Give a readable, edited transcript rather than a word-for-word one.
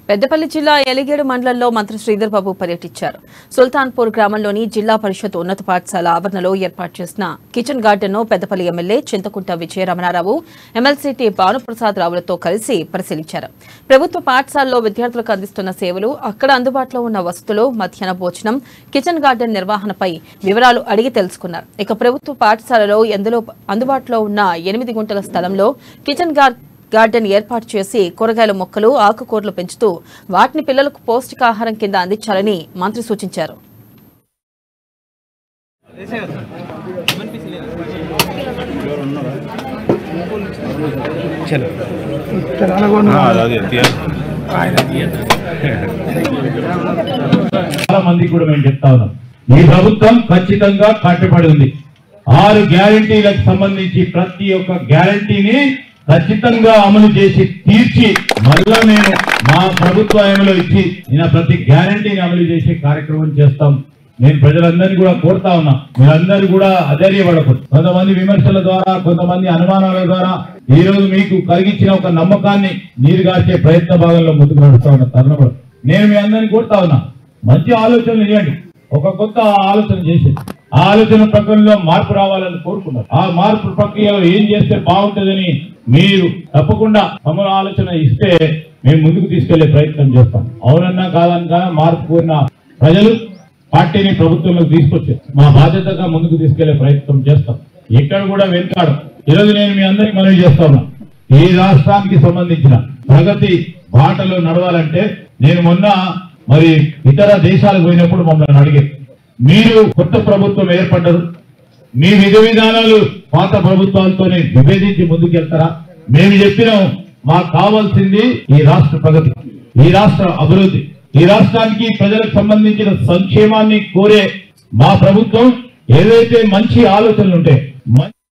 పెద్దపల్లి జిల్లా ఎలిగేడు మండలంలో మంత్రి శ్రీధర్ బాబు పర్యటించారు. సుల్తాన్పూర్ గ్రామంలోని జిల్లా పరిషత్ ఉన్నత పాఠశాల ఆవరణలో ఏర్పాటు చేసిన కిచెన్ గార్డెన్ ను Peddapalli MLA Chinthakunta Vijayaramana Rao, MLC T Bhanuprasad రావులతో కలిసి పరిశీలించారు. ప్రభుత్వ పాఠశాలలో విద్యార్థులకు అందిస్తున్న సేవలు, అక్కడ అందుబాటులో ఉన్న వసతులు, మధ్యాహ్న భోజనం, కిచెన్ గార్డెన్ నిర్వహణపై వివరాలు అడిగి తెలుసుకున్నారు. ఇక ప్రభుత్వ పాఠశాలలో అందుబాటులో ఉన్న 8 గుంటల స్థలంలో కిచెన్ గార్డెన్ ఏర్పాటు చేసి కూరగాయల మొక్కలు, ఆకుకూరలు పెంచుతూ వాటిని పిల్లలకు పౌష్టికాహారం కింద అందించాలని మంత్రి సూచించారు. చాలా మంది కూడా మేము చెప్తా ఉన్నాం, ఈ ప్రభుత్వం ఖచ్చితంగా కట్టుబడి ఉంది. 6 గ్యారంటీలకు సంబంధించి ప్రతి ఒక్క గ్యారంటీని ఖచ్చితంగా అమలు చేసి తీర్చి మళ్ళా నేను మా ప్రభుత్వంలో ఇచ్చి నేను ప్రతి గ్యారంటీని అమలు చేసే కార్యక్రమం చేస్తాం. నేను ప్రజలందరినీ కూడా కోరుతా ఉన్నా, మీరందరూ కూడా అధైర్యపడకూడదు. కొంతమంది విమర్శల ద్వారా, కొంతమంది అనుమానాల ద్వారా ఈ రోజు మీకు కలిగించిన ఒక నమ్మకాన్ని నీరుగార్చే ప్రయత్న భాగంలో ముందుకు నడుస్తా ఉన్న తరుణంలో నేను మీ అందరినీ కోరుతా ఉన్నా, మంచి ఆలోచనలు ఇవ్వండి. ఒక కొత్త ఆలోచన చేసి ఆ ఆలోచన ప్రక్రియలో మార్పు రావాలని కోరుకున్నారు. ఆ మార్పు ప్రక్రియలో ఏం చేస్తే బాగుంటుందని మీరు తప్పకుండా తమ ఆలోచన ఇస్తే మేము ముందుకు తీసుకెళ్లే ప్రయత్నం చేస్తాం. అవునన్నా కాదన్నా మార్పు కోరిన ప్రజలు పార్టీని ప్రభుత్వంలోకి తీసుకొచ్చారు. మా బాధ్యతగా ముందుకు తీసుకెళ్లే ప్రయత్నం చేస్తాం. ఎక్కడ కూడా వెనుకాడు. ఈరోజు నేను మీ అందరికి మనవి చేస్తా ఉన్నా, ఈ రాష్ట్రానికి సంబంధించిన ప్రగతి బాటలో నడవాలంటే నేను మొన్న మరి ఇతర దేశాలకు పోయినప్పుడు మమ్మల్ని అడిగారు, మీరు కొత్త ప్రభుత్వం ఏర్పడ్డారు, మీ విధి విధానాలు పాత ప్రభుత్వాలతోనే విభేదించి ముందుకెళ్తారా? మేము చెప్పినాం, మాకు కావాల్సింది ఈ రాష్ట్ర ప్రగతి, ఈ రాష్ట్ర అభివృద్ధి, ఈ రాష్ట్రానికి ప్రజలకు సంబంధించిన సంక్షేమాన్ని కోరే మా ప్రభుత్వం ఏదైతే మంచి ఆలోచనలు ఉంటాయి